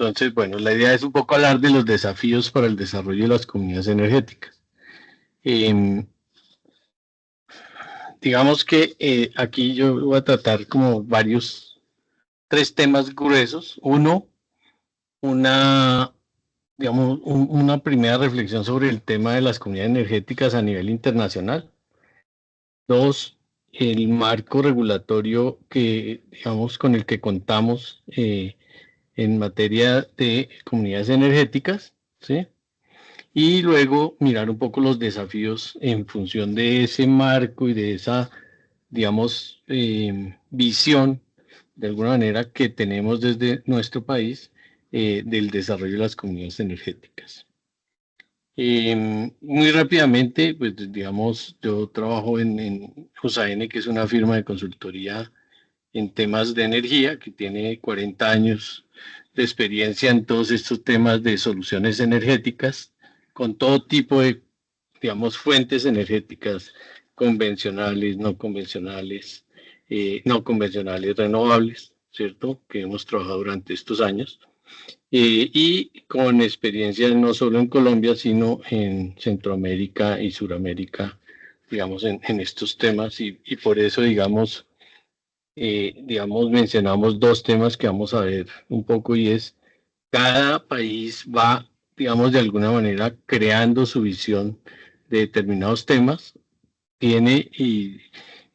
Entonces, bueno, la idea es un poco hablar de los desafíos para el desarrollo de las comunidades energéticas. Eh, digamos que aquí yo voy a tratar como tres temas gruesos. Uno, una, una primera reflexión sobre el tema de las comunidades energéticas a nivel internacional. Dos, el marco regulatorio que, digamos, con el que contamos en materia de comunidades energéticas, ¿sí? Y luego mirar un poco los desafíos en función de ese marco y de esa, digamos, visión, de alguna manera, que tenemos desde nuestro país del desarrollo de las comunidades energéticas. Muy rápidamente, pues digamos, yo trabajo en Hussain, que es una firma de consultoría en temas de energía, que tiene 40 años de experiencia en todos estos temas de soluciones energéticas, con todo tipo de, digamos, fuentes energéticas convencionales, no convencionales, renovables, ¿cierto? Que hemos trabajado durante estos años. Y con experiencia no solo en Colombia, sino en Centroamérica y Suramérica, digamos, en estos temas. Y por eso, digamos, mencionamos dos temas que vamos a ver un poco y es cada país va, digamos, de alguna manera creando su visión de determinados temas, tiene y,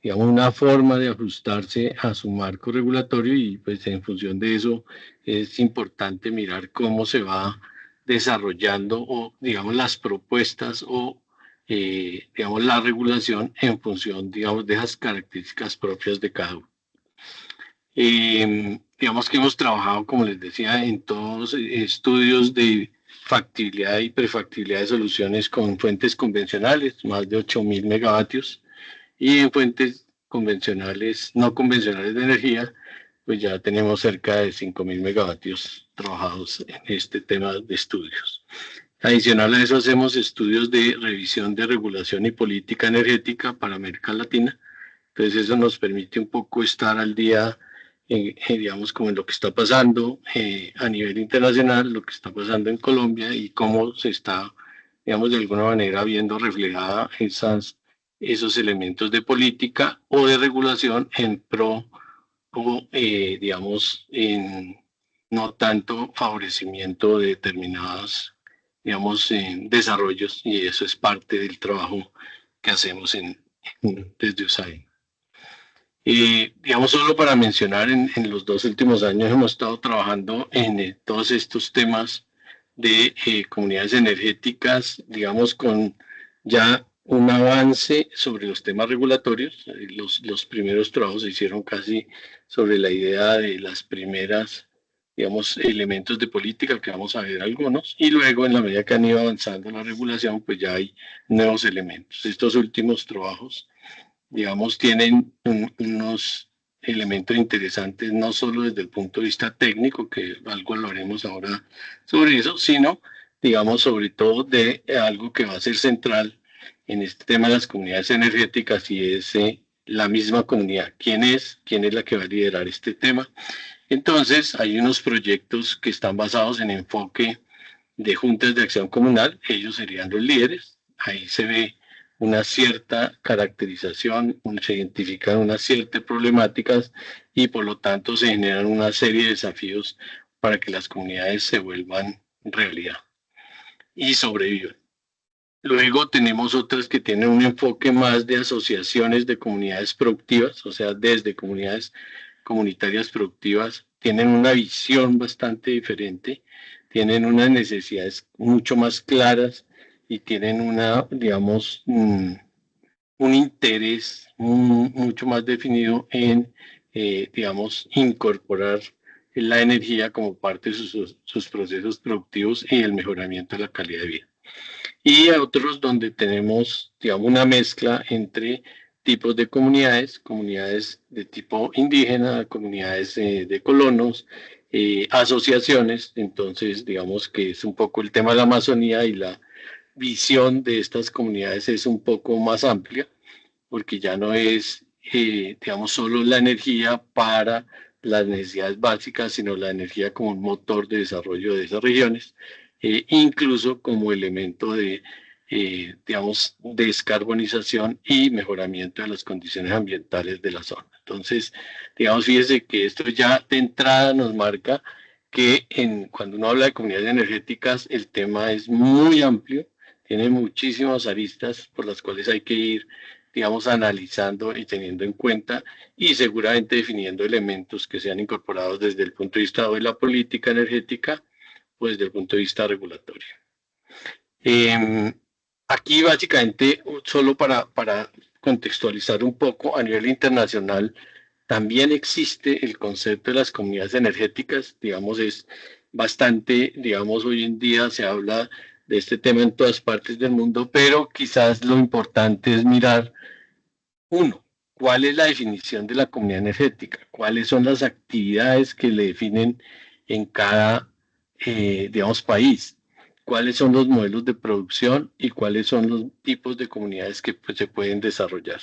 digamos, una forma de ajustarse a su marco regulatorio y pues en función de eso es importante mirar cómo se va desarrollando o, digamos, las propuestas o, digamos, la regulación en función, digamos, de esas características propias de cada uno. Digamos que hemos trabajado, como les decía, en todos estudios de factibilidad y prefactibilidad de soluciones con fuentes convencionales, más de 8.000 megavatios, y en fuentes convencionales, no convencionales de energía, pues ya tenemos cerca de 5.000 megavatios trabajados en este tema de estudios. Adicional a eso hacemos estudios de revisión de regulación y política energética para América Latina. Entonces eso nos permite un poco estar al día, digamos, como en lo que está pasando a nivel internacional, lo que está pasando en Colombia y cómo se está, digamos, de alguna manera viendo reflejada esos elementos de política o de regulación en pro o, digamos, en no tanto favorecimiento de determinados, digamos, desarrollos, y eso es parte del trabajo que hacemos desde USAID. Digamos, solo para mencionar, en los dos últimos años hemos estado trabajando en todos estos temas de comunidades energéticas, digamos, con ya un avance sobre los temas regulatorios. Los primeros trabajos se hicieron casi sobre la idea de las primeras, digamos, elementos de política, que vamos a ver algunos, y luego en la medida que han ido avanzando la regulación, pues ya hay nuevos elementos. Estos últimos trabajos, digamos, tienen unos elementos interesantes, no solo desde el punto de vista técnico, que algo lo haremos ahora sobre eso, sino, digamos, sobre todo de algo que va a ser central en este tema de las comunidades energéticas y es la misma comunidad. ¿Quién es? ¿Quién es la que va a liderar este tema? Entonces, hay unos proyectos que están basados en enfoque de juntas de acción comunal, ellos serían los líderes, ahí se ve una cierta caracterización, se identifican unas ciertas problemáticas y por lo tanto se generan una serie de desafíos para que las comunidades se vuelvan realidad y sobrevivan. Luego tenemos otras que tienen un enfoque más de asociaciones de comunidades productivas, o sea, desde comunidades comunitarias productivas, tienen una visión bastante diferente, tienen unas necesidades mucho más claras y tienen digamos, un interés mucho más definido en, digamos, incorporar la energía como parte de sus procesos productivos y el mejoramiento de la calidad de vida. Y a otros donde tenemos, digamos, una mezcla entre tipos de comunidades, comunidades de tipo indígena, comunidades de colonos, asociaciones. Entonces, digamos que es un poco el tema de la Amazonía y la visión de estas comunidades es un poco más amplia, porque ya no es, digamos, solo la energía para las necesidades básicas, sino la energía como un motor de desarrollo de esas regiones, incluso como elemento de, digamos, descarbonización y mejoramiento de las condiciones ambientales de la zona. Entonces, digamos, fíjese que esto ya de entrada nos marca que cuando uno habla de comunidades energéticas, el tema es muy amplio, tiene muchísimas aristas por las cuales hay que ir, digamos, analizando y teniendo en cuenta y seguramente definiendo elementos que sean incorporados desde el punto de vista de la política energética o desde el punto de vista regulatorio. Aquí básicamente, solo para contextualizar un poco, a nivel internacional también existe el concepto de las comunidades energéticas, digamos, es bastante, digamos, hoy en día se habla de este tema en todas partes del mundo, pero quizás lo importante es mirar, uno, ¿cuál es la definición de la comunidad energética? ¿Cuáles son las actividades que le definen en cada, digamos, país? ¿Cuáles son los modelos de producción y cuáles son los tipos de comunidades que pues, se pueden desarrollar?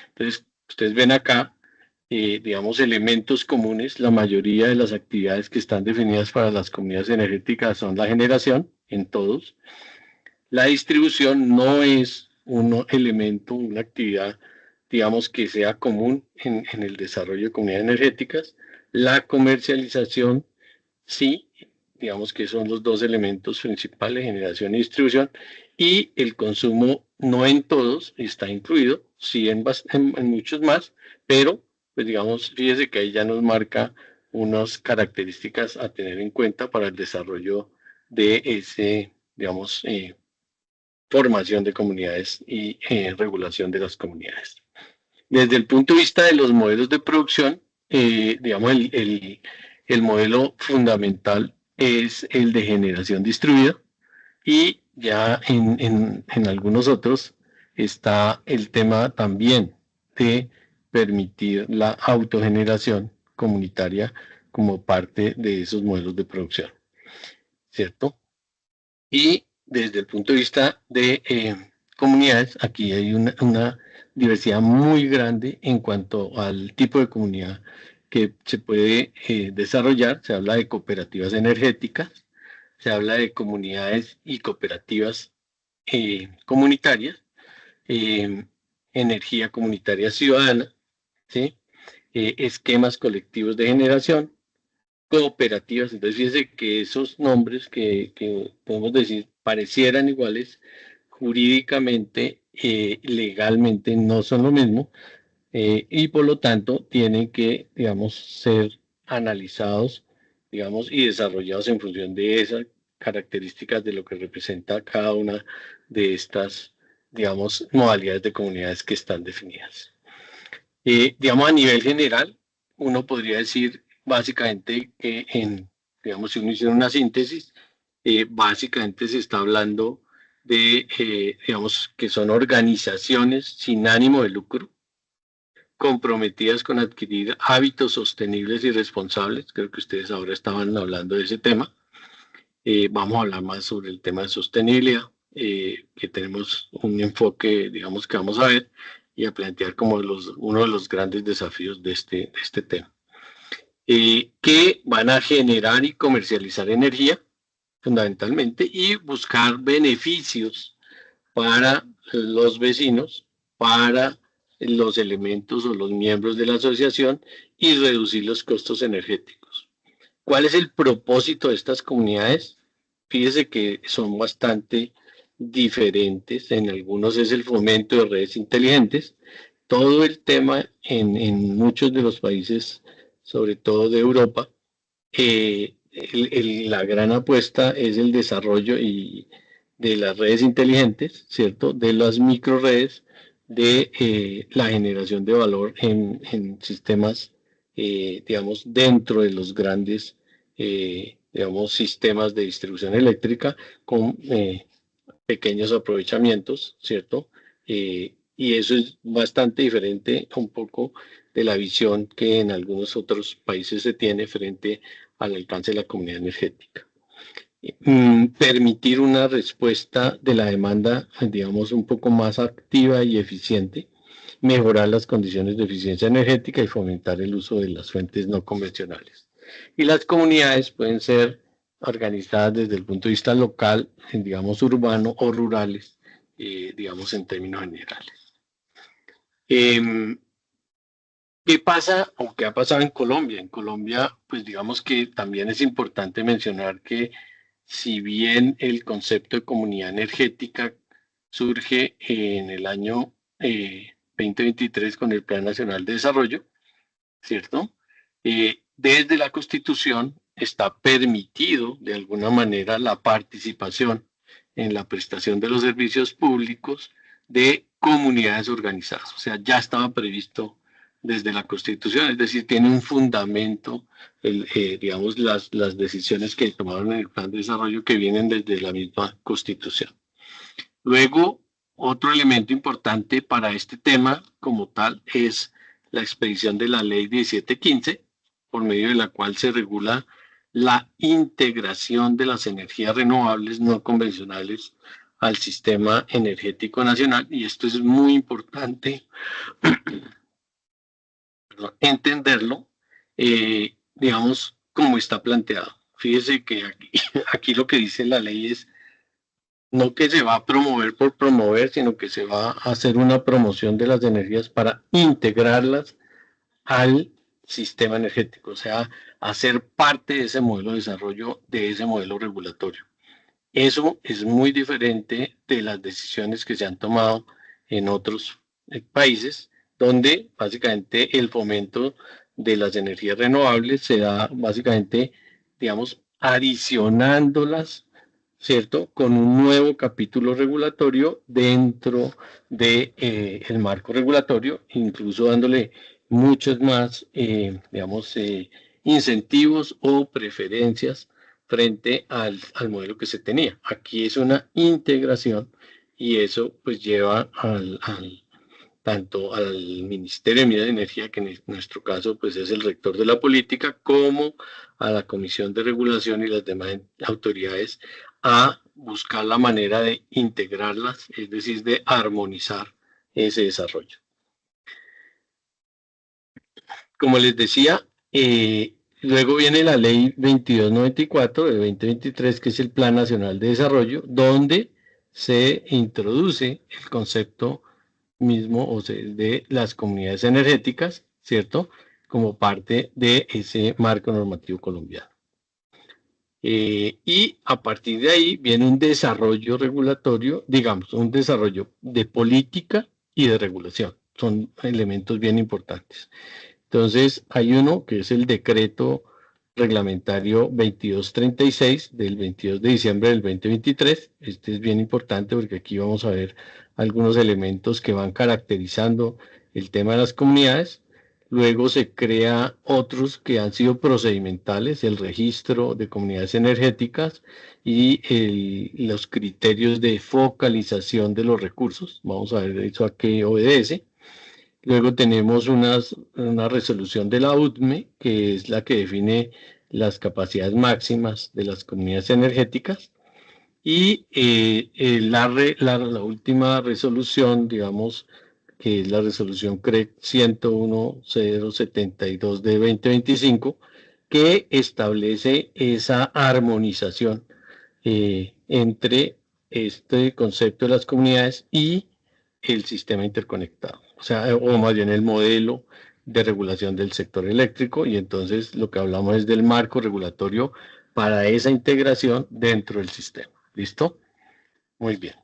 Entonces, ustedes ven acá, digamos, elementos comunes. La mayoría de las actividades que están definidas para las comunidades energéticas son la generación, en todos. La distribución no es un elemento, una actividad, digamos, que sea común en el desarrollo de comunidades energéticas. La comercialización, sí, digamos que son los dos elementos principales, generación y distribución. Y el consumo, no en todos, está incluido, sí en muchos más, pero, pues digamos, fíjese que ahí ya nos marca unas características a tener en cuenta para el desarrollo de ese, digamos, formación de comunidades y regulación de las comunidades. Desde el punto de vista de los modelos de producción, digamos, el modelo fundamental es el de generación distribuida y ya en algunos otros está el tema también de permitir la autogeneración comunitaria como parte de esos modelos de producción, ¿cierto? Y desde el punto de vista de comunidades, aquí hay una diversidad muy grande en cuanto al tipo de comunidad que se puede desarrollar. Se habla de cooperativas energéticas, se habla de comunidades y cooperativas comunitarias, eh, energía comunitaria ciudadana, ¿sí? Esquemas colectivos de generación, cooperativas. Entonces, fíjense que esos nombres que podemos decir parecieran iguales, jurídicamente, legalmente no son lo mismo, y por lo tanto tienen que, digamos, ser analizados, digamos, y desarrollados en función de esas características de lo que representa cada una de estas, digamos, modalidades de comunidades que están definidas. Digamos, a nivel general, uno podría decir básicamente que digamos, si uno hiciera una síntesis, básicamente se está hablando de, digamos, que son organizaciones sin ánimo de lucro, comprometidas con adquirir hábitos sostenibles y responsables. Creo que ustedes ahora estaban hablando de ese tema. Vamos a hablar más sobre el tema de sostenibilidad, que tenemos un enfoque, digamos, que vamos a ver y a plantear como uno de los grandes desafíos de este tema. Que van a generar y comercializar energía, fundamentalmente, y buscar beneficios para los vecinos, para los elementos o los miembros de la asociación y reducir los costos energéticos. ¿Cuál es el propósito de estas comunidades? Fíjese que son bastante diferentes. En algunos es el fomento de redes inteligentes. Todo el tema en muchos de los países, sobre todo de Europa, la gran apuesta es el desarrollo de las redes inteligentes, ¿cierto? De las microredes, de la generación de valor en sistemas, digamos, dentro de los grandes, digamos, sistemas de distribución eléctrica con pequeños aprovechamientos, ¿cierto? Y eso es bastante diferente un poco de la visión que en algunos otros países se tiene frente al alcance de la comunidad energética. Permitir una respuesta de la demanda, digamos, un poco más activa y eficiente mejorar las condiciones de eficiencia energética y fomentar el uso de las fuentes no convencionales. Y las comunidades pueden ser organizadas desde el punto de vista local, digamos urbano o rurales, digamos en términos generales. ¿Qué pasa o qué ha pasado en Colombia? En Colombia, pues digamos que también es importante mencionar que si bien el concepto de comunidad energética surge en el año 2023 con el Plan Nacional de Desarrollo, ¿cierto? Desde la Constitución está permitido de alguna manera la participación en la prestación de los servicios públicos de comunidades organizadas. O sea, ya estaba previsto desde la Constitución, es decir, tiene un fundamento, digamos, las decisiones que tomaron en el Plan de Desarrollo que vienen desde la misma Constitución. Luego, otro elemento importante para este tema como tal es la expedición de la Ley 1715, por medio de la cual se regula la integración de las energías renovables no convencionales al sistema energético nacional, y esto es muy importante entenderlo, digamos, como está planteado. Fíjese que aquí lo que dice la ley es no que se va a promover por promover, sino que se va a hacer una promoción de las energías para integrarlas al sistema energético, o sea, hacer parte de ese modelo de desarrollo, de ese modelo regulatorio. Eso es muy diferente de las decisiones que se han tomado en otros países, donde básicamente el fomento de las energías renovables se da básicamente, digamos, adicionándolas, ¿cierto? Con un nuevo capítulo regulatorio dentro del marco regulatorio, incluso dándole muchos más, digamos, incentivos o preferencias frente al modelo que se tenía. Aquí es una integración y eso pues lleva tanto al Ministerio de Minas y Energía, que en nuestro caso pues es el rector de la política, como a la Comisión de Regulación y las demás autoridades a buscar la manera de integrarlas, es decir, de armonizar ese desarrollo. Como les decía, luego viene la ley 2294 de 2023, que es el Plan Nacional de Desarrollo, donde se introduce el concepto mismo, o sea, de las comunidades energéticas, ¿cierto? Como parte de ese marco normativo colombiano. Y a partir de ahí viene un desarrollo regulatorio, digamos, un desarrollo de política y de regulación. Son elementos bien importantes. Entonces, hay uno que es el decreto reglamentario 2236 del 22 de diciembre del 2023. Este es bien importante porque aquí vamos a ver algunos elementos que van caracterizando el tema de las comunidades. Luego se crea otros que han sido procedimentales, el registro de comunidades energéticas y los criterios de focalización de los recursos. Vamos a ver eso a qué obedece. Luego tenemos una resolución de la UTME, que es la que define las capacidades máximas de las comunidades energéticas. Y la última resolución, digamos, que es la resolución CREC 101.072 de 2025, que establece esa armonización entre este concepto de las comunidades y el sistema interconectado, o sea, o más bien el modelo de regulación del sector eléctrico, y entonces lo que hablamos es del marco regulatorio para esa integración dentro del sistema. ¿Listo? Muy bien.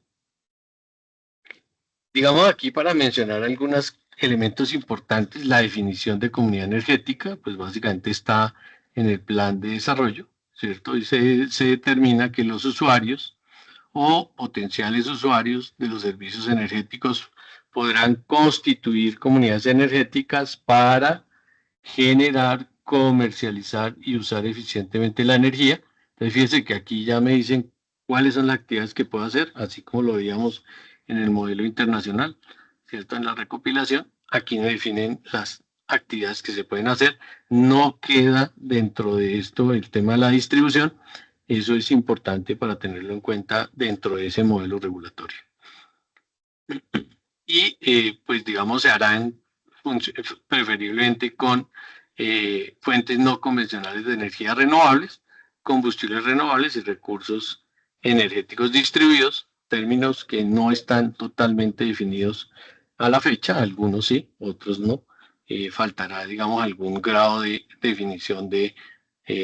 Digamos aquí para mencionar algunos elementos importantes, la definición de comunidad energética, pues básicamente está en el plan de desarrollo, ¿cierto? Y se determina que los usuarios o potenciales usuarios de los servicios energéticos podrán constituir comunidades energéticas para generar, comercializar y usar eficientemente la energía. Entonces, fíjense que aquí ya me dicen cuáles son las actividades que puedo hacer, así como lo veíamos en el modelo internacional, ¿cierto? En la recopilación, aquí me definen las actividades que se pueden hacer. No queda dentro de esto el tema de la distribución. Eso es importante para tenerlo en cuenta dentro de ese modelo regulatorio. y pues digamos se harán preferiblemente con fuentes no convencionales de energía renovables, combustibles renovables y recursos energéticos distribuidos, términos que no están totalmente definidos a la fecha, algunos sí, otros no. Faltará, digamos, algún grado de definición de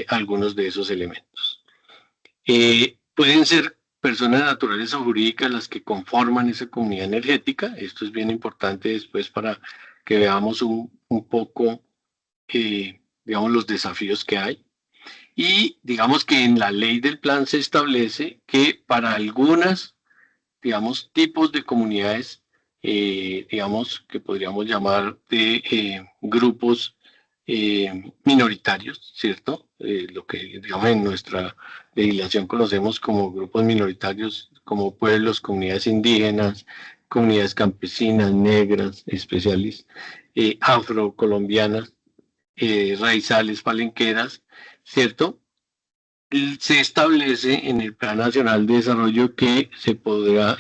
algunos de esos elementos. Pueden ser personas naturales o jurídicas las que conforman esa comunidad energética. Esto es bien importante después para que veamos un poco, digamos, los desafíos que hay. Y digamos que en la ley del plan se establece que para algunas, digamos, tipos de comunidades, digamos, que podríamos llamar de grupos minoritarios, ¿cierto? Lo que, digamos, en nuestra legislación conocemos como grupos minoritarios, como pueblos, comunidades indígenas, comunidades campesinas, negras, especiales, afrocolombianas, raizales, palenqueras, ¿cierto? Se establece en el Plan Nacional de Desarrollo que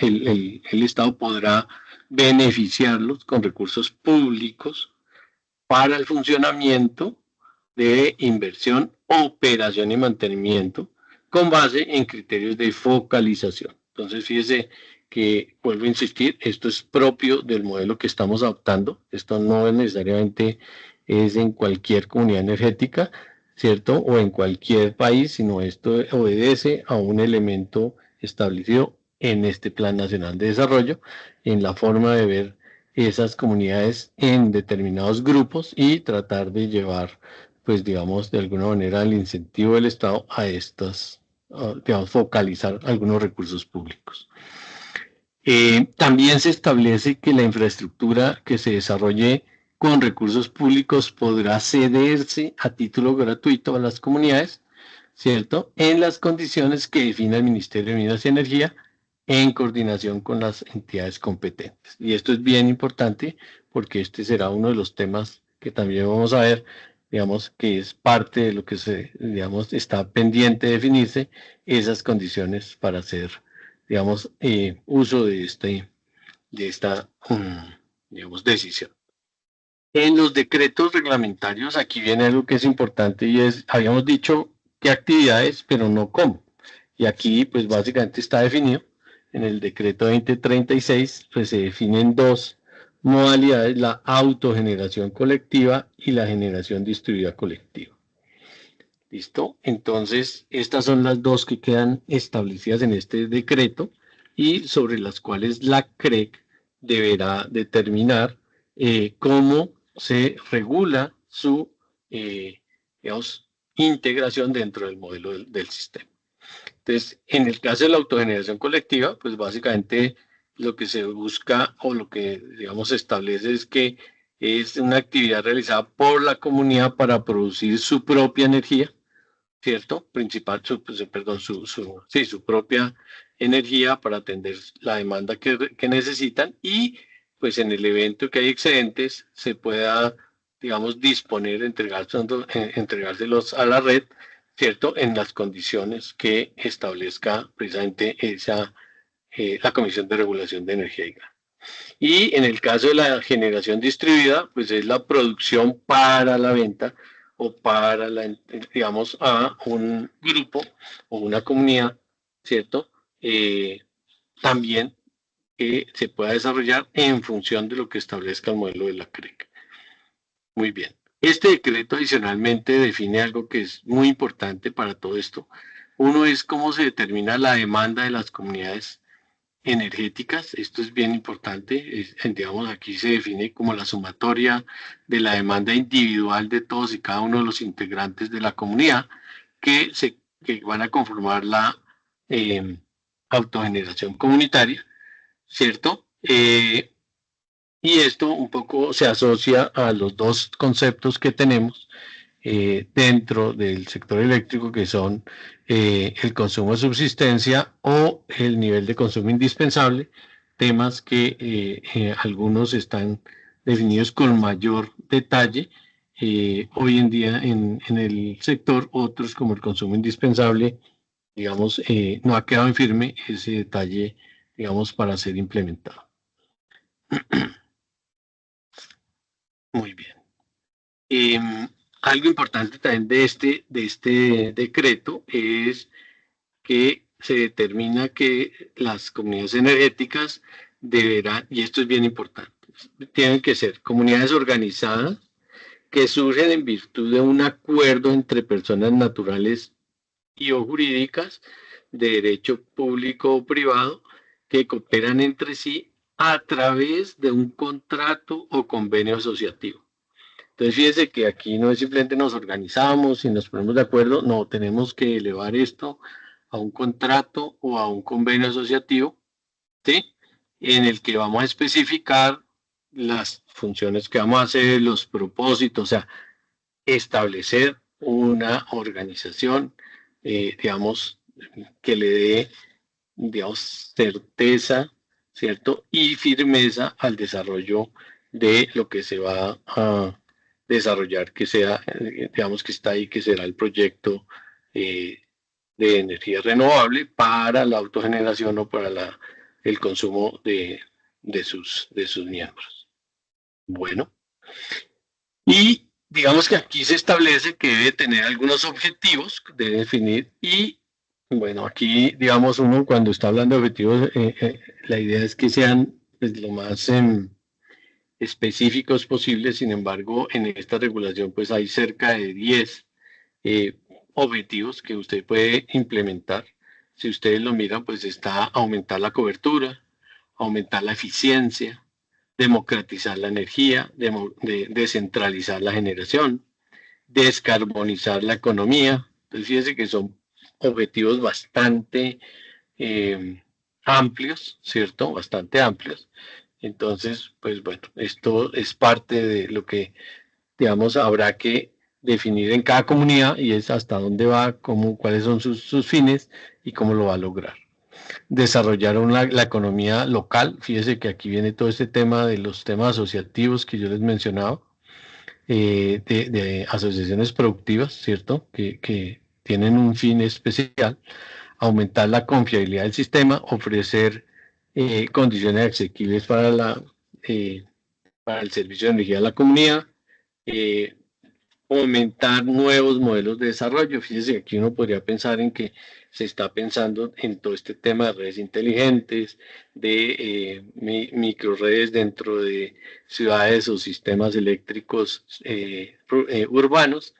el Estado podrá beneficiarlos con recursos públicos para el funcionamiento de inversión, operación y mantenimiento con base en criterios de focalización. Entonces, fíjese que, vuelvo a insistir, esto es propio del modelo que estamos adoptando. Esto no es necesariamente es en cualquier comunidad energética, ¿cierto? O en cualquier país, sino esto obedece a un elemento establecido en este Plan Nacional de Desarrollo, en la forma de ver esas comunidades en determinados grupos y tratar de llevar, pues digamos, de alguna manera el incentivo del Estado a estas, digamos, focalizar algunos recursos públicos. También se establece que la infraestructura que se desarrolle con recursos públicos podrá cederse a título gratuito a las comunidades, ¿cierto? En las condiciones que define el Ministerio de Minas y Energía en coordinación con las entidades competentes. Y esto es bien importante porque este será uno de los temas que también vamos a ver, digamos, que es parte de lo que digamos, está pendiente de definirse, esas condiciones para hacer, digamos, uso de esta, digamos, decisión. En los decretos reglamentarios, aquí viene algo que es importante y es, habíamos dicho qué actividades, pero no cómo. Y aquí, pues básicamente está definido. En el decreto 2036, pues se definen dos modalidades, la autogeneración colectiva y la generación distribuida colectiva. ¿Listo? Entonces, estas son las dos que quedan establecidas en este decreto y sobre las cuales la CREC deberá determinar cómo se regula su, digamos, integración dentro del modelo del sistema. Entonces, en el caso de la autogeneración colectiva, pues básicamente lo que se busca o lo que, digamos, se establece es que es una actividad realizada por la comunidad para producir su propia energía, ¿cierto? Su propia energía para atender la demanda que necesitan y pues en el evento que hay excedentes se pueda, digamos, disponer, entregárselos a la red, ¿cierto? En las condiciones que establezca precisamente la Comisión de Regulación de Energía y Gas. Y en el caso de la generación distribuida, pues es la producción para la venta o para, digamos, a un grupo o una comunidad, ¿cierto? También que se pueda desarrollar en función de lo que establezca el modelo de la CREC. Muy bien. Este decreto adicionalmente define algo que es muy importante para todo esto. Uno es cómo se determina la demanda de las comunidades energéticas. Esto es bien importante. Digamos, aquí se define como la sumatoria de la demanda individual de todos y cada uno de los integrantes de la comunidad que van a conformar la autogeneración comunitaria, ¿cierto? Y esto un poco se asocia a los dos conceptos que tenemos dentro del sector eléctrico, que son el consumo de subsistencia o el nivel de consumo indispensable, temas que algunos están definidos con mayor detalle hoy en día en el sector, otros como el consumo indispensable, digamos, no ha quedado en firme ese detalle, digamos, para ser implementado. Muy bien. Algo importante también de este decreto es que se determina que las comunidades energéticas deberán, y esto es bien importante, tienen que ser comunidades organizadas que surgen en virtud de un acuerdo entre personas naturales y o jurídicas de derecho público o privado que cooperan entre sí a través de un contrato o convenio asociativo. Entonces, fíjese que aquí no es simplemente nos organizamos y nos ponemos de acuerdo, no, tenemos que elevar esto a un contrato o a un convenio asociativo, ¿sí? En el que vamos a especificar las funciones que vamos a hacer, los propósitos, o sea, establecer una organización, digamos, que le dé, digamos, certeza, ¿cierto? Y firmeza al desarrollo de lo que se va a desarrollar, que sea, digamos, que está ahí, que será el proyecto eh, de energía renovable para la autogeneración o para el consumo de sus miembros. Bueno, y digamos que aquí se establece que debe tener algunos objetivos, debe definir y bueno, aquí digamos uno cuando está hablando de objetivos, la idea es que sean pues, lo más específicos posibles, sin embargo, en esta regulación pues hay cerca de 10 eh, objetivos que usted puede implementar. Si ustedes lo miran, pues está aumentar la cobertura, aumentar la eficiencia, democratizar la energía, descentralizar la generación, descarbonizar la economía. Entonces, fíjense que son objetivos bastante eh, amplios, ¿cierto? Bastante amplios. Entonces, pues bueno, esto es parte de lo que, digamos, habrá que definir en cada comunidad y es hasta dónde va, cómo, cuáles son sus fines y cómo lo va a lograr. Desarrollar la economía local, fíjese que aquí viene todo este tema de los temas asociativos que yo les mencionaba, de asociaciones productivas, ¿cierto? Que tienen un fin especial, aumentar la confiabilidad del sistema, ofrecer condiciones asequibles para el servicio de energía a la comunidad, eh, fomentar nuevos modelos de desarrollo. Fíjese que aquí uno podría pensar en que se está pensando en todo este tema de redes inteligentes, de microredes dentro de ciudades o sistemas eléctricos urbanos,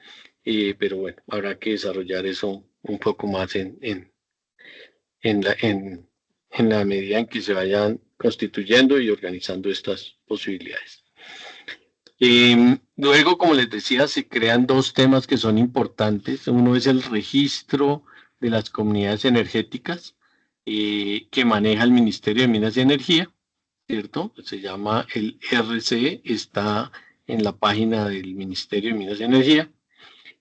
pero bueno, habrá que desarrollar eso un poco más en la medida en que se vayan constituyendo y organizando estas posibilidades. Luego, como les decía, se crean dos temas que son importantes. Uno es el registro de las comunidades energéticas que maneja el Ministerio de Minas y Energía, ¿cierto? Se llama el RCE, está en la página del Ministerio de Minas y Energía.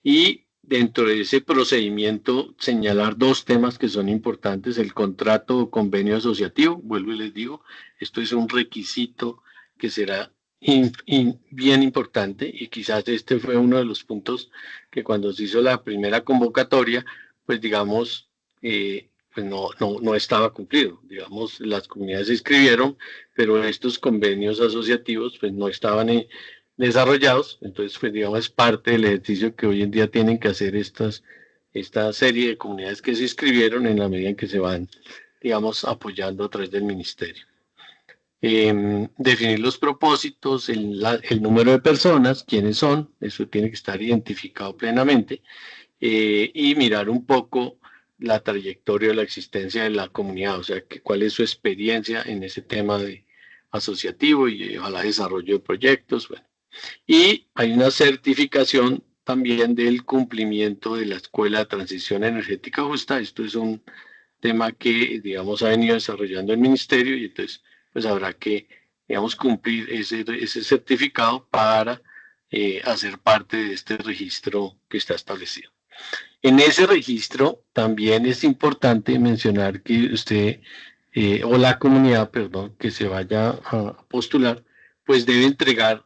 Y dentro de ese procedimiento señalar dos temas que son importantes, el contrato o convenio asociativo, vuelvo y les digo, esto es un requisito que será bien importante y quizás este fue uno de los puntos que cuando se hizo la primera convocatoria, pues digamos, pues no estaba cumplido. Digamos, las comunidades se inscribieron, pero estos convenios asociativos pues no estaban desarrollados, entonces pues digamos es parte del ejercicio que hoy en día tienen que hacer esta serie de comunidades que se inscribieron en la medida en que se van, digamos, apoyando a través del ministerio. Definir los propósitos, el número de personas, quiénes son, eso tiene que estar identificado plenamente, y mirar un poco la trayectoria de la existencia de la comunidad, o sea, cuál es su experiencia en ese tema de asociativo y ojalá desarrollo de proyectos, bueno. Y hay una certificación también del cumplimiento de la Escuela de Transición Energética Justa. Esto es un tema que, digamos, ha venido desarrollando el ministerio y entonces, pues habrá que, digamos, cumplir ese certificado para hacer parte de este registro que está establecido. En ese registro también es importante mencionar que usted, o la comunidad, perdón, que se vaya a postular, pues debe entregar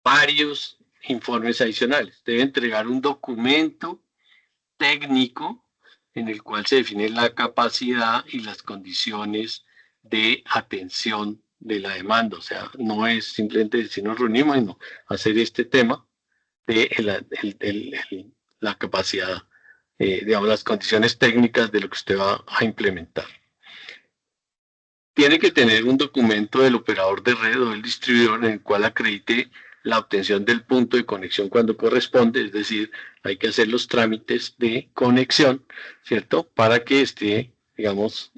varios informes adicionales. Debe entregar un documento técnico en el cual se define la capacidad y las condiciones de atención de la demanda. O sea, no es simplemente decir nos reunimos, sino hacer este tema de la capacidad, digamos, las condiciones técnicas de lo que usted va a implementar. Tiene que tener un documento del operador de red o del distribuidor en el cual acredite la obtención del punto de conexión cuando corresponde, es decir, hay que hacer los trámites de conexión, ¿cierto? Para que esté, digamos,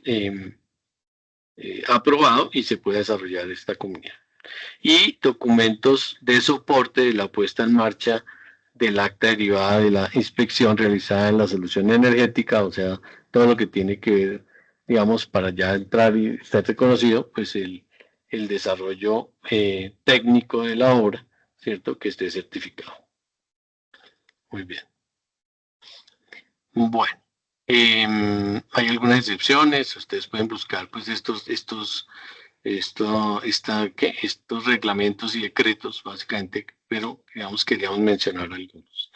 aprobado y se pueda desarrollar esta comunidad. Y documentos de soporte de la puesta en marcha del acta derivada de la inspección realizada en la solución energética, o sea, todo lo que tiene que ver, digamos, para ya entrar y estar reconocido, pues el desarrollo técnico de la obra, ¿cierto? Que esté certificado. Muy bien. Bueno, hay algunas excepciones, ustedes pueden buscar pues estos reglamentos y decretos, básicamente, pero digamos queríamos mencionar algunos.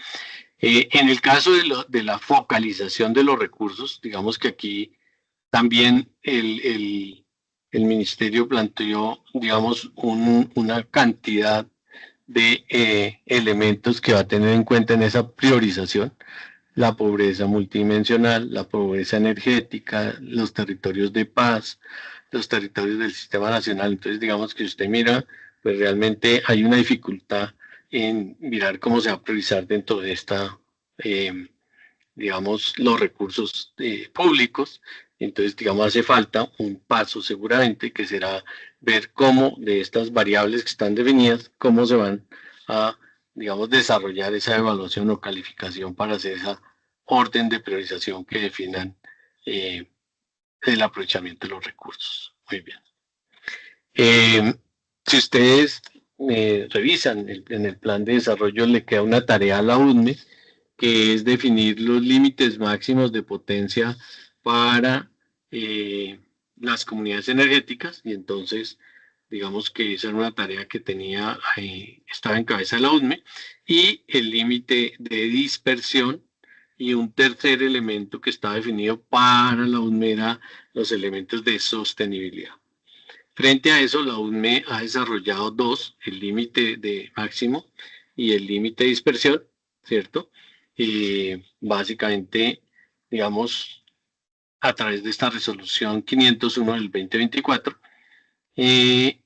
En el caso de la focalización de los recursos, digamos que aquí también el ministerio planteó, digamos, una cantidad de elementos que va a tener en cuenta en esa priorización: la pobreza multidimensional, la pobreza energética, los territorios de paz, los territorios del sistema nacional. Entonces, digamos que usted mira, pues realmente hay una dificultad en mirar cómo se va a priorizar dentro de esta, digamos, los recursos públicos. Entonces, digamos, hace falta un paso seguramente que será ver cómo de estas variables que están definidas, cómo se van a, digamos, desarrollar esa evaluación o calificación para hacer esa orden de priorización que definan el aprovechamiento de los recursos. Muy bien. Si ustedes revisan en el plan de desarrollo, le queda una tarea a la UNME, que es definir los límites máximos de potencia para las comunidades energéticas, y entonces digamos que esa era una tarea que estaba en cabeza de la UNME, y el límite de dispersión, y un tercer elemento que está definido para la UNME era los elementos de sostenibilidad. Frente a eso, la UNME ha desarrollado dos: el límite de máximo y el límite de dispersión, ¿cierto? Básicamente, digamos, a través de esta resolución 501 del 2024, y,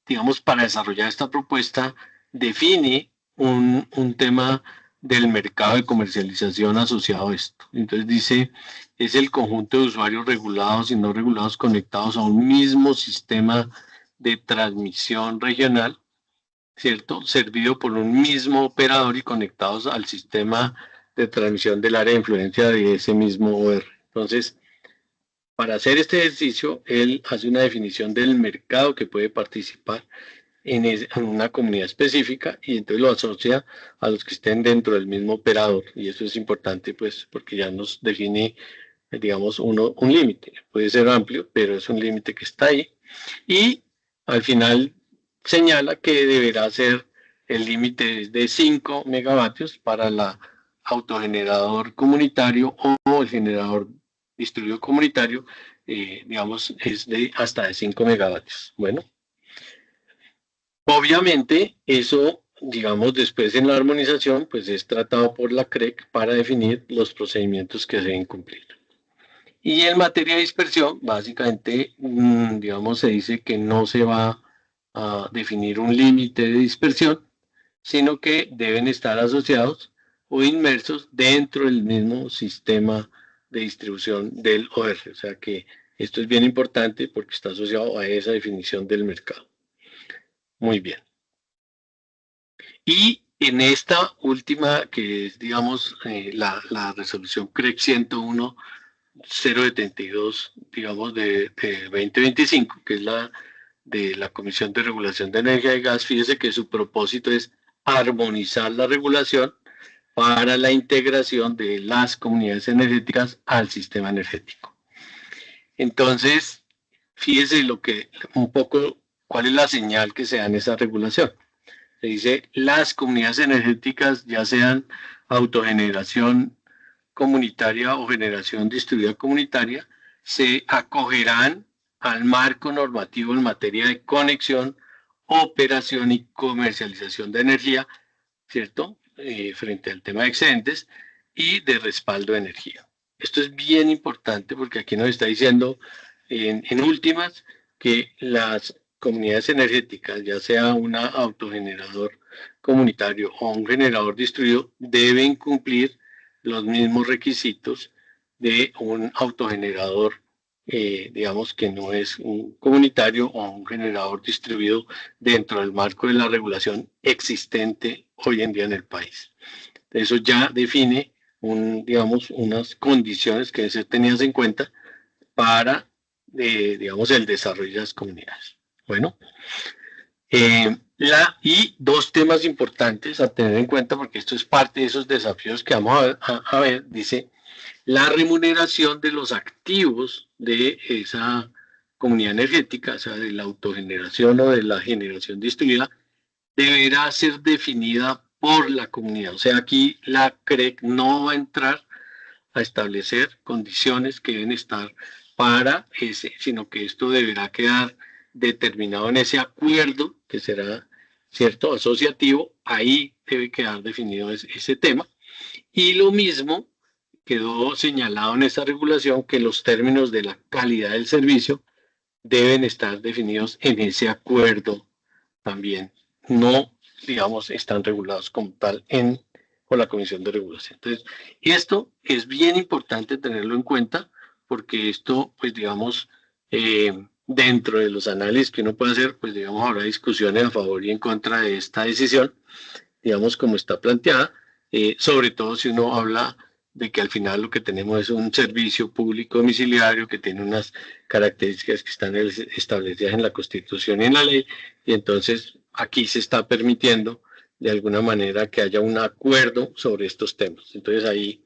digamos, para desarrollar esta propuesta, define un tema del mercado de comercialización asociado a esto. Entonces dice, es el conjunto de usuarios regulados y no regulados conectados a un mismo sistema de transmisión regional, ¿cierto? Servido por un mismo operador y conectados al sistema de transmisión del área de influencia de ese mismo OR. Entonces, para hacer este ejercicio, él hace una definición del mercado que puede participar en una comunidad específica, y entonces lo asocia a los que estén dentro del mismo operador, y eso es importante pues porque ya nos define, digamos, un límite. Puede ser amplio, pero es un límite que está ahí, y al final señala que deberá ser el límite de 5 megavatios para el autogenerador comunitario o el generador distribuido comunitario, digamos, es hasta de 5 megavatios. Bueno, obviamente eso, digamos, después en la armonización, pues es tratado por la CREC para definir los procedimientos que se deben cumplir. Y en materia de dispersión, básicamente, digamos, se dice que no se va a definir un límite de dispersión, sino que deben estar asociados o inmersos dentro del mismo sistema de distribución del OR. O sea que esto es bien importante porque está asociado a esa definición del mercado. Muy bien. Y en esta última, que es, digamos, la resolución CREC 101-072, digamos, de 2025, que es la de la Comisión de Regulación de Energía y Gas, fíjese que su propósito es armonizar la regulación para la integración de las comunidades energéticas al sistema energético. Entonces, fíjese un poco cuál es la señal que se da en esa regulación. Se dice, las comunidades energéticas, ya sean autogeneración comunitaria o generación distribuida comunitaria, se acogerán al marco normativo en materia de conexión, operación y comercialización de energía, ¿cierto? Frente al tema de excedentes y de respaldo de energía. Esto es bien importante porque aquí nos está diciendo en últimas que las comunidades energéticas, ya sea un autogenerador comunitario o un generador distribuido, deben cumplir los mismos requisitos de un autogenerador, digamos que no es un comunitario o un generador distribuido dentro del marco de la regulación existente hoy en día en el país. Eso ya define digamos, unas condiciones que deben ser tenidas en cuenta para, digamos, el desarrollo de las comunidades. Bueno, y dos temas importantes a tener en cuenta, porque esto es parte de esos desafíos que vamos a ver, dice, la remuneración de los activos de esa comunidad energética, o sea, de la autogeneración o de la generación distribuida, deberá ser definida por la comunidad. O sea, aquí la CREC no va a entrar a establecer condiciones que deben estar para ese, sino que esto deberá quedar determinado en ese acuerdo que será, cierto, asociativo. Ahí debe quedar definido ese tema. Y lo mismo quedó señalado en esa regulación que los términos de la calidad del servicio deben estar definidos en ese acuerdo también. No, digamos, están regulados como tal por la Comisión de Regulación. Entonces, esto es bien importante tenerlo en cuenta porque esto, pues, digamos, dentro de los análisis que uno puede hacer, pues, digamos, habrá discusiones a favor y en contra de esta decisión, digamos, como está planteada, sobre todo si uno habla de que al final lo que tenemos es un servicio público domiciliario que tiene unas características que están establecidas en la Constitución y en la ley, y entonces aquí se está permitiendo de alguna manera que haya un acuerdo sobre estos temas. Entonces ahí,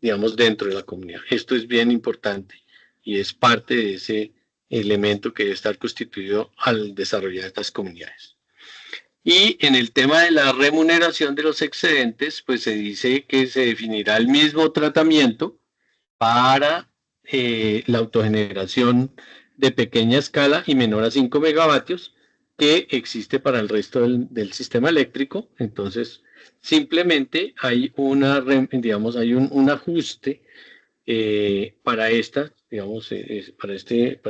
digamos, dentro de la comunidad. Esto es bien importante y es parte de ese elemento que debe estar constituido al desarrollar estas comunidades. Y en el tema de la remuneración de los excedentes, pues se dice que se definirá el mismo tratamiento para la autogeneración de pequeña escala y menor a 5 megavatios que existe para el resto del sistema eléctrico. Entonces, simplemente hay digamos, hay un ajuste para estas, digamos, para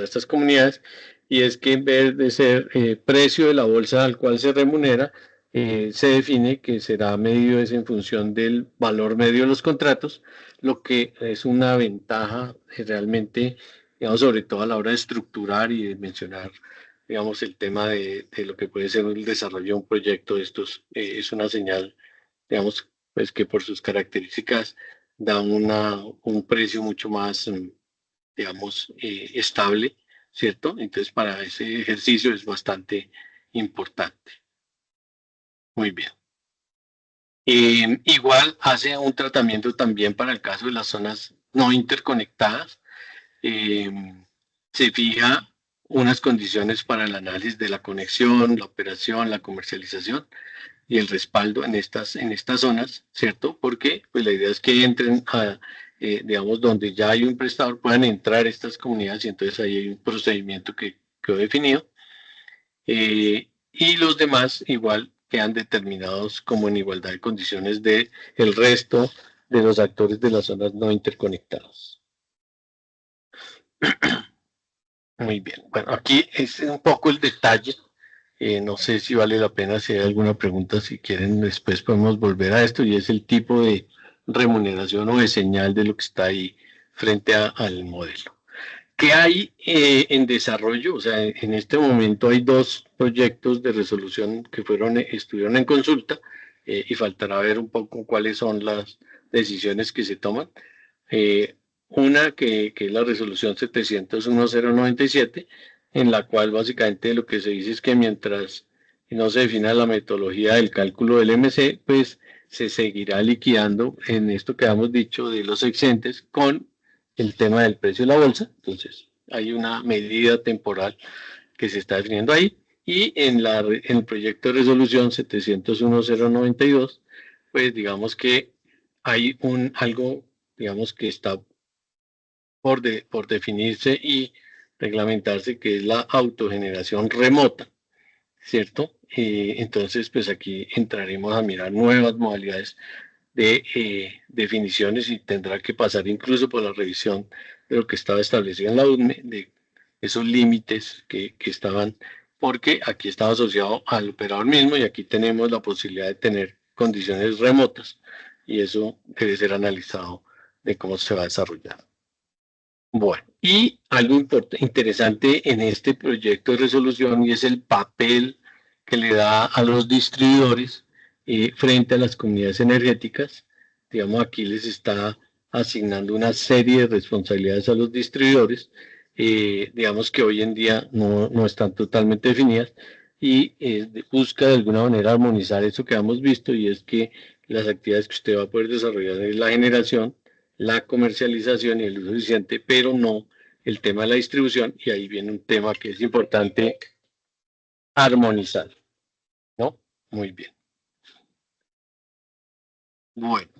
estas comunidades, y es que en vez de ser precio de la bolsa al cual se remunera, se define que será medido en función del valor medio de los contratos, lo que es una ventaja realmente, digamos, sobre todo a la hora de estructurar y de mencionar, digamos, el tema de lo que puede ser el desarrollo de un proyecto de estos. Es una señal, digamos, pues que por sus características da un precio mucho más, digamos, estable, ¿cierto? Entonces, para ese ejercicio es bastante importante. Muy bien. Igual hace un tratamiento también para el caso de las zonas no interconectadas. Eh, Se fija unas condiciones para el análisis de la conexión, la operación, la comercialización y el respaldo en estas zonas, ¿cierto? Porque pues la idea es que entren a, digamos, donde ya hay un prestador, puedan entrar estas comunidades y entonces ahí hay un procedimiento que quedó definido. Y los demás igual quedan determinados como en igualdad de condiciones de el resto de los actores de las zonas no interconectadas. Muy bien. Bueno, aquí es un poco el detalle. No sé si vale la pena, si hay alguna pregunta, si quieren, después podemos volver a esto, y es el tipo de remuneración o de señal de lo que está ahí frente al modelo. ¿Qué hay en desarrollo? O sea, en este momento hay dos proyectos de resolución que estuvieron en consulta, y faltará ver un poco cuáles son las decisiones que se toman. Una que es la resolución 701.097, en la cual básicamente lo que se dice es que mientras no se defina la metodología del cálculo del MC, pues se seguirá liquidando en esto que hemos dicho de los excedentes con el tema del precio de la bolsa. Entonces, hay una medida temporal que se está definiendo ahí. Y en el proyecto de resolución 701.092, pues digamos que hay algo, digamos, que está por definirse, y reglamentarse, que es la autogeneración remota, ¿cierto? Entonces, pues aquí entraremos a mirar nuevas modalidades de definiciones y tendrá que pasar incluso por la revisión de lo que estaba establecido en la UDME, de esos límites que estaban, porque aquí estaba asociado al operador mismo y aquí tenemos la posibilidad de tener condiciones remotas y eso debe ser analizado de cómo se va a desarrollar. Bueno, y algo interesante en este proyecto de resolución y es el papel que le da a los distribuidores frente a las comunidades energéticas. Digamos, aquí les está asignando una serie de responsabilidades a los distribuidores, digamos que hoy en día no están totalmente definidas y busca de alguna manera armonizar eso que hemos visto y es que las actividades que usted va a poder desarrollar es la generación, la comercialización y el uso eficiente, pero no el tema de la distribución, y ahí viene un tema que es importante armonizar, ¿no? Muy bien. Bueno,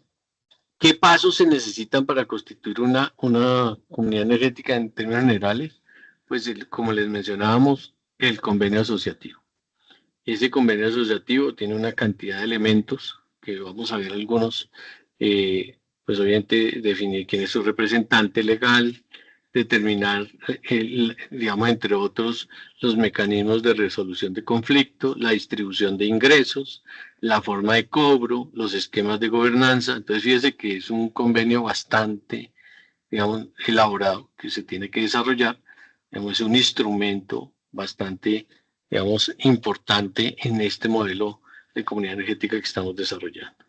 ¿qué pasos se necesitan para constituir una comunidad energética en términos generales? Pues como les mencionábamos, el convenio asociativo. Ese convenio asociativo tiene una cantidad de elementos que vamos a ver algunos, pues obviamente definir quién es su representante legal, determinar, digamos, entre otros, los mecanismos de resolución de conflicto, la distribución de ingresos, la forma de cobro, los esquemas de gobernanza. Entonces, fíjese que es un convenio bastante, digamos, elaborado que se tiene que desarrollar. Digamos, es un instrumento bastante, digamos, importante en este modelo de comunidad energética que estamos desarrollando.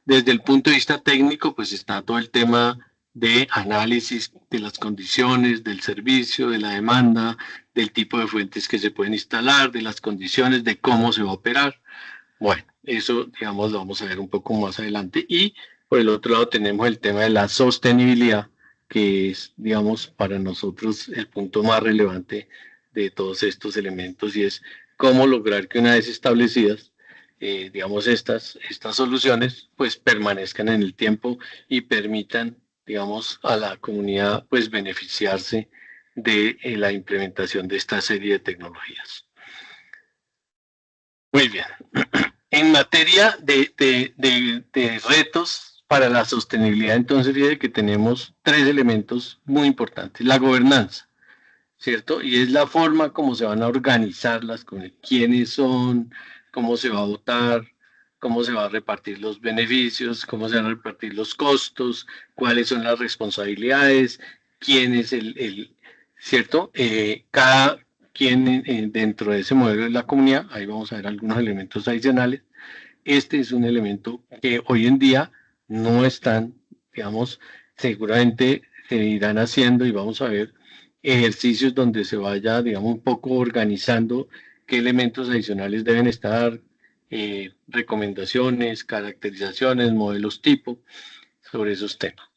Desde el punto de vista técnico, pues está todo el tema de análisis de las condiciones, del servicio, de la demanda, del tipo de fuentes que se pueden instalar, de las condiciones, de cómo se va a operar. Bueno, eso, digamos, lo vamos a ver un poco más adelante. Y por el otro lado tenemos el tema de la sostenibilidad, que es, digamos, para nosotros el punto más relevante de todos estos elementos y es cómo lograr que una vez establecidas, digamos, estas soluciones, pues permanezcan en el tiempo y permitan, digamos, a la comunidad, pues beneficiarse de la implementación de esta serie de tecnologías. Muy bien. En materia de retos para la sostenibilidad, entonces fíjate que tenemos tres elementos muy importantes. La gobernanza, ¿cierto? Y es la forma como se van a organizar las comunidades, quiénes son, cómo se va a votar, cómo se van a repartir los beneficios, cómo se van a repartir los costos, cuáles son las responsabilidades, quién es ¿cierto? Cada quien dentro de ese modelo de la comunidad, ahí vamos a ver algunos elementos adicionales. Este es un elemento que hoy en día no están, digamos, seguramente se irán haciendo y vamos a ver ejercicios donde se vaya, digamos, un poco organizando qué elementos adicionales deben estar, recomendaciones, caracterizaciones, modelos tipo sobre esos temas.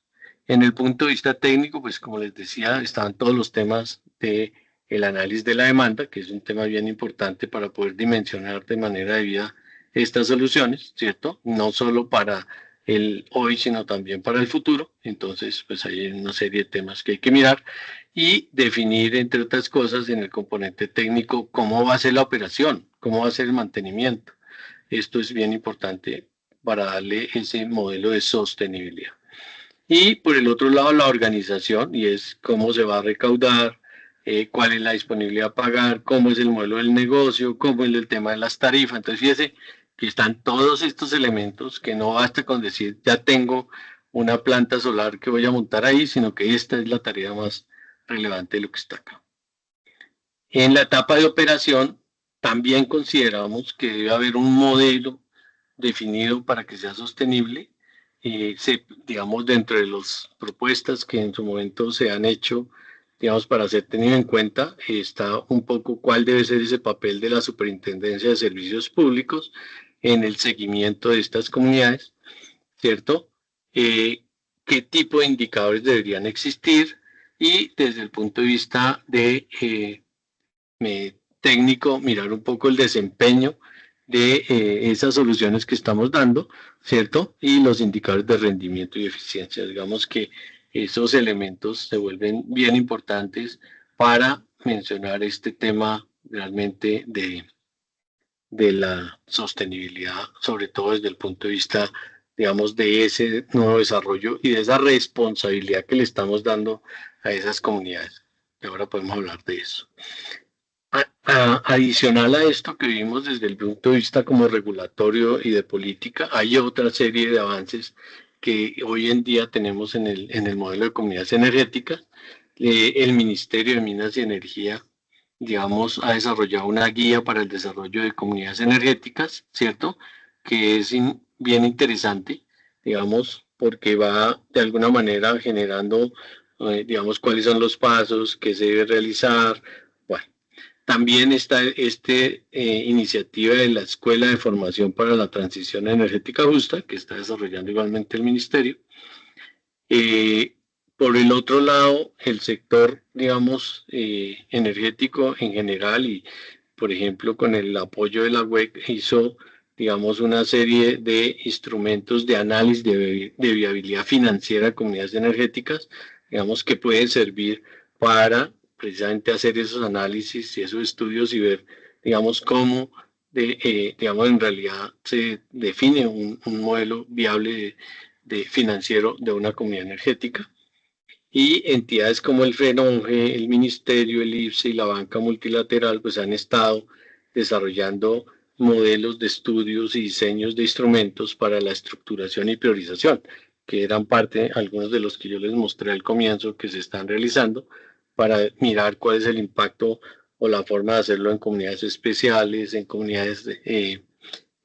En el punto de vista técnico, pues como les decía, estaban todos los temas de el análisis de la demanda, que es un tema bien importante para poder dimensionar de manera debida estas soluciones, ¿cierto? No solo para el hoy, sino también para el futuro. Entonces, pues hay una serie de temas que hay que mirar y definir, entre otras cosas, en el componente técnico, cómo va a ser la operación, cómo va a ser el mantenimiento. Esto es bien importante para darle ese modelo de sostenibilidad. Y por el otro lado, la organización, y es cómo se va a recaudar, cuál es la disponibilidad a pagar, cómo es el modelo del negocio, cómo es el tema de las tarifas. Entonces, fíjese que están todos estos elementos que no basta con decir, ya tengo una planta solar que voy a montar ahí, sino que esta es la tarea más relevante de lo que está acá. En la etapa de operación, también consideramos que debe haber un modelo definido para que sea sostenible. Digamos, dentro de las propuestas que en su momento se han hecho, digamos, para ser tenido en cuenta, está un poco cuál debe ser ese papel de la Superintendencia de Servicios Públicos en el seguimiento de estas comunidades, ¿cierto? ¿Qué tipo de indicadores deberían existir? Y desde el punto de vista de técnico, mirar un poco el desempeño de esas soluciones que estamos dando, ¿cierto? Y los indicadores de rendimiento y eficiencia. Digamos que esos elementos se vuelven bien importantes para mencionar este tema realmente de la sostenibilidad, sobre todo desde el punto de vista, digamos, de ese nuevo desarrollo y de esa responsabilidad que le estamos dando a esas comunidades. Y ahora podemos hablar de eso. Adicional a esto que vimos desde el punto de vista como regulatorio y de política, hay otra serie de avances que hoy en día tenemos en el modelo de comunidades energéticas. El Ministerio de Minas y Energía, digamos, ha desarrollado una guía para el desarrollo de comunidades energéticas, ¿cierto? Que es bien interesante, digamos, porque va de alguna manera generando, digamos, cuáles son los pasos que se debe realizar. Bueno, también está esta iniciativa de la Escuela de Formación para la Transición Energética Justa, que está desarrollando igualmente el Ministerio. Por el otro lado, el sector, digamos, energético en general y, por ejemplo, con el apoyo de la WEC hizo, digamos, una serie de instrumentos de análisis de viabilidad financiera de comunidades energéticas, digamos, que pueden servir para precisamente hacer esos análisis y esos estudios y ver, digamos, cómo, digamos, en realidad se define un modelo viable de financiero de una comunidad energética. Y entidades como el FENONGE, el Ministerio, el IFSE y la banca multilateral pues han estado desarrollando modelos de estudios y diseños de instrumentos para la estructuración y priorización, que eran parte, algunos de los que yo les mostré al comienzo, que se están realizando para mirar cuál es el impacto o la forma de hacerlo en comunidades especiales, en comunidades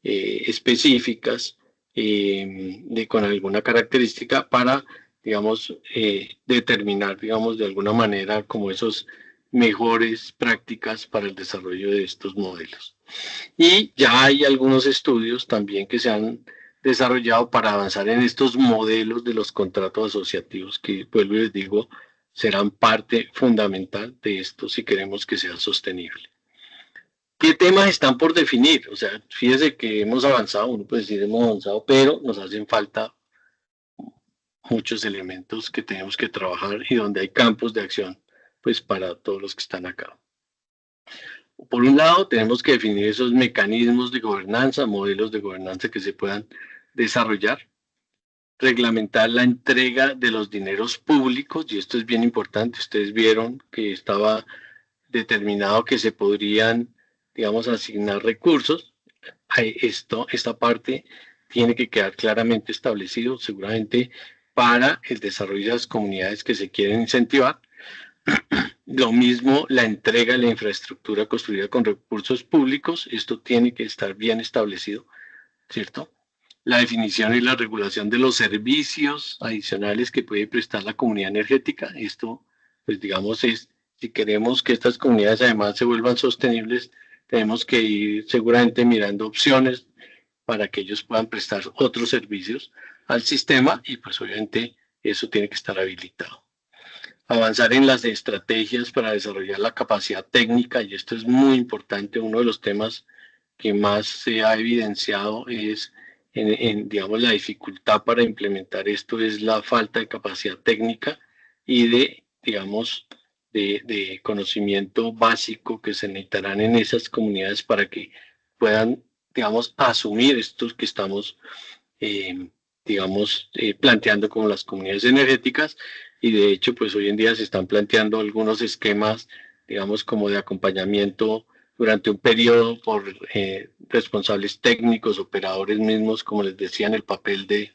específicas, con alguna característica para, digamos, determinar, digamos, de alguna manera como esos mejores prácticas para el desarrollo de estos modelos. Y ya hay algunos estudios también que se han desarrollado para avanzar en estos modelos de los contratos asociativos que, vuelvo y les digo, serán parte fundamental de esto si queremos que sea sostenible. ¿Qué temas están por definir? O sea, fíjese que hemos avanzado, uno puede decir hemos avanzado, pero nos hacen falta muchos elementos que tenemos que trabajar y donde hay campos de acción, pues para todos los que están acá. Por un lado, tenemos que definir esos mecanismos de gobernanza, modelos de gobernanza que se puedan desarrollar, reglamentar la entrega de los dineros públicos, y esto es bien importante, ustedes vieron que estaba determinado que se podrían, digamos, asignar recursos. Esta parte tiene que quedar claramente establecido, seguramente para el desarrollo de las comunidades que se quieren incentivar. Lo mismo la entrega de la infraestructura construida con recursos públicos, esto tiene que estar bien establecido, ¿cierto? La definición y la regulación de los servicios adicionales que puede prestar la comunidad energética, esto, pues digamos, es, si queremos que estas comunidades además se vuelvan sostenibles, tenemos que ir seguramente mirando opciones para que ellos puedan prestar otros servicios al sistema y pues obviamente eso tiene que estar habilitado. Avanzar en las estrategias para desarrollar la capacidad técnica, y esto es muy importante, uno de los temas que más se ha evidenciado es, digamos, la dificultad para implementar esto es la falta de capacidad técnica y de, digamos, de conocimiento básico que se necesitarán en esas comunidades para que puedan, digamos, asumir estos que estamos, digamos, planteando como las comunidades energéticas. Y de hecho, pues hoy en día se están planteando algunos esquemas, digamos, como de acompañamiento durante un periodo por responsables técnicos, operadores mismos, como les decía, en el papel de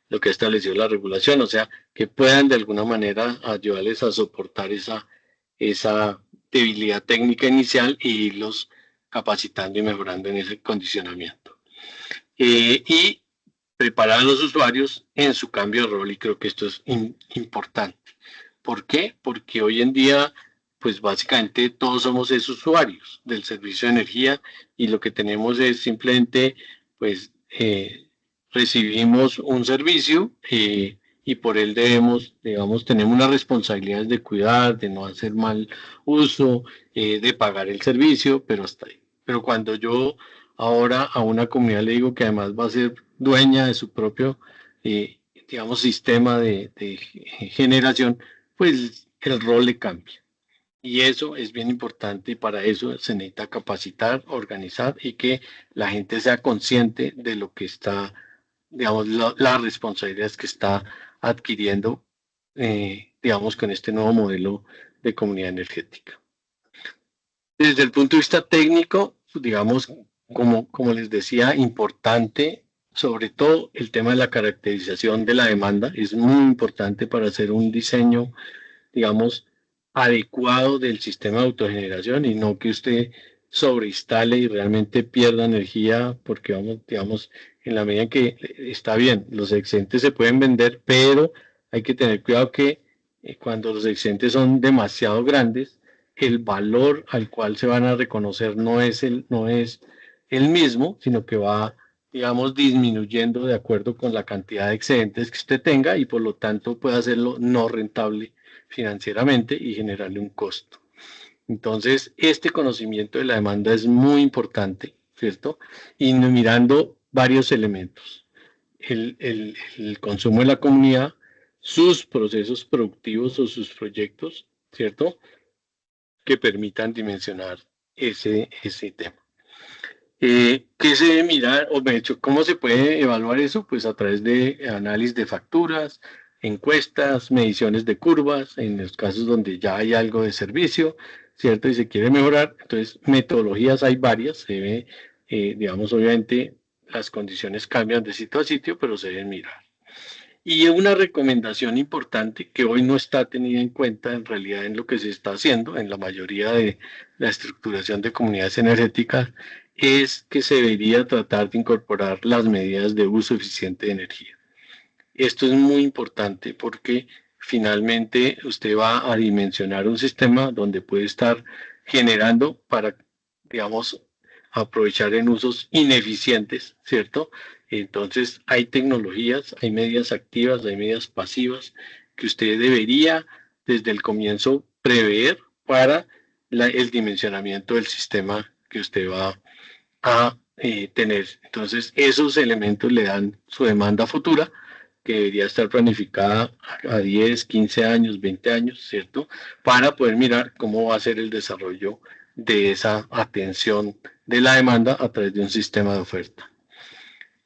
lo que ha establecido la regulación, o sea, que puedan de alguna manera ayudarles a soportar esa debilidad técnica inicial y irlos capacitando y mejorando en ese condicionamiento. Y preparar a los usuarios en su cambio de rol, y creo que esto es importante. ¿Por qué? Porque hoy en día, pues básicamente todos somos esos usuarios del servicio de energía y lo que tenemos es simplemente, pues, recibimos un servicio y por él debemos, digamos, tenemos unas responsabilidades de cuidar, de no hacer mal uso, de pagar el servicio, pero hasta ahí. Pero cuando yo ahora a una comunidad le digo que además va a ser dueña de su propio, digamos, sistema de generación, pues el rol le cambia. Y eso es bien importante y para eso se necesita capacitar, organizar y que la gente sea consciente de lo que está, digamos, las responsabilidades que está adquiriendo, digamos, con este nuevo modelo de comunidad energética. Desde el punto de vista técnico, digamos, como les decía, importante, sobre todo el tema de la caracterización de la demanda, es muy importante para hacer un diseño, digamos, adecuado del sistema de autogeneración y no que usted sobreinstale y realmente pierda energía porque vamos, digamos, en la medida que está bien, los excedentes se pueden vender, pero hay que tener cuidado que cuando los excedentes son demasiado grandes, el valor al cual se van a reconocer no es el mismo, sino que va, digamos, disminuyendo de acuerdo con la cantidad de excedentes que usted tenga y por lo tanto puede hacerlo no rentable financieramente y generarle un costo. Entonces, este conocimiento de la demanda es muy importante, ¿cierto? Y mirando varios elementos. El consumo de la comunidad, sus procesos productivos o sus proyectos, ¿cierto? Que permitan dimensionar ese tema. ¿Qué se debe mirar? O de hecho, ¿cómo se puede evaluar eso? Pues a través de análisis de facturas, encuestas, mediciones de curvas, en los casos donde ya hay algo de servicio, ¿cierto? Y se quiere mejorar. Entonces, metodologías hay varias. Se debe, digamos, obviamente, las condiciones cambian de sitio a sitio, pero se deben mirar. Y una recomendación importante que hoy no está tenida en cuenta en realidad en lo que se está haciendo en la mayoría de la estructuración de comunidades energéticas es que se debería tratar de incorporar las medidas de uso eficiente de energía. Esto es muy importante porque finalmente usted va a dimensionar un sistema donde puede estar generando para, digamos, aprovechar en usos ineficientes, ¿cierto? Entonces hay tecnologías, hay medidas activas, hay medidas pasivas que usted debería desde el comienzo prever para el dimensionamiento del sistema que usted va a tener. Entonces esos elementos le dan su demanda futura que debería estar planificada a 10, 15 años, 20 años, ¿cierto? Para poder mirar cómo va a ser el desarrollo de esa atención de la demanda a través de un sistema de oferta.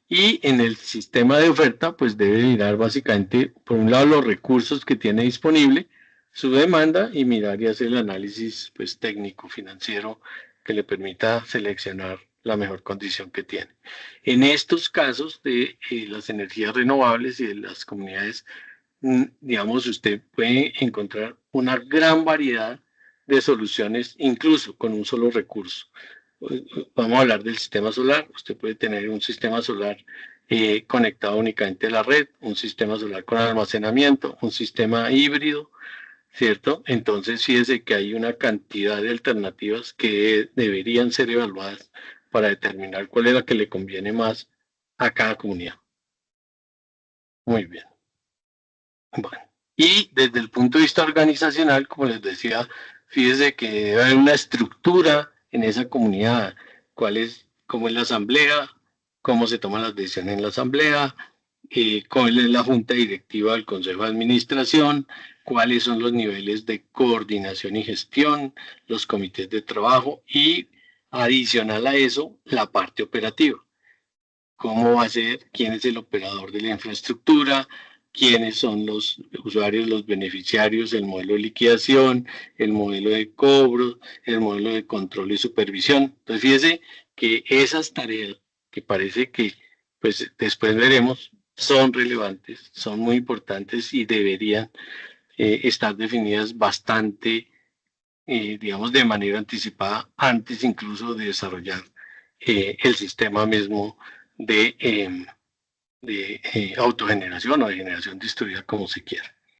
Y en el sistema de oferta, pues debe mirar básicamente, por un lado, los recursos que tiene disponible, su demanda y mirar y hacer el análisis pues, técnico, financiero, que le permita seleccionar la mejor condición que tiene. En estos casos de las energías renovables y de las comunidades, digamos, usted puede encontrar una gran variedad de soluciones, incluso con un solo recurso. Vamos a hablar del sistema solar. Usted puede tener un sistema solar conectado únicamente a la red, un sistema solar con almacenamiento, un sistema híbrido, ¿cierto? Entonces, fíjese que hay una cantidad de alternativas que deberían ser evaluadas para determinar cuál es la que le conviene más a cada comunidad. Muy bien. Bueno, y desde el punto de vista organizacional, como les decía, fíjese que debe haber una estructura en esa comunidad, cómo es la asamblea, cómo se toman las decisiones en la asamblea, cuál es la junta directiva del consejo de administración, cuáles son los niveles de coordinación y gestión, los comités de trabajo y adicional a eso, la parte operativa. ¿Cómo va a ser? ¿Quién es el operador de la infraestructura? ¿Quiénes son los usuarios, los beneficiarios? El modelo de liquidación, el modelo de cobro, el modelo de control y supervisión. Entonces, fíjese que esas tareas que parece que, pues después veremos, son relevantes, son muy importantes y deberían estar definidas bastante, digamos, de manera anticipada antes incluso de desarrollar el sistema mismo de autogeneración o de generación distribuida, como se quiera.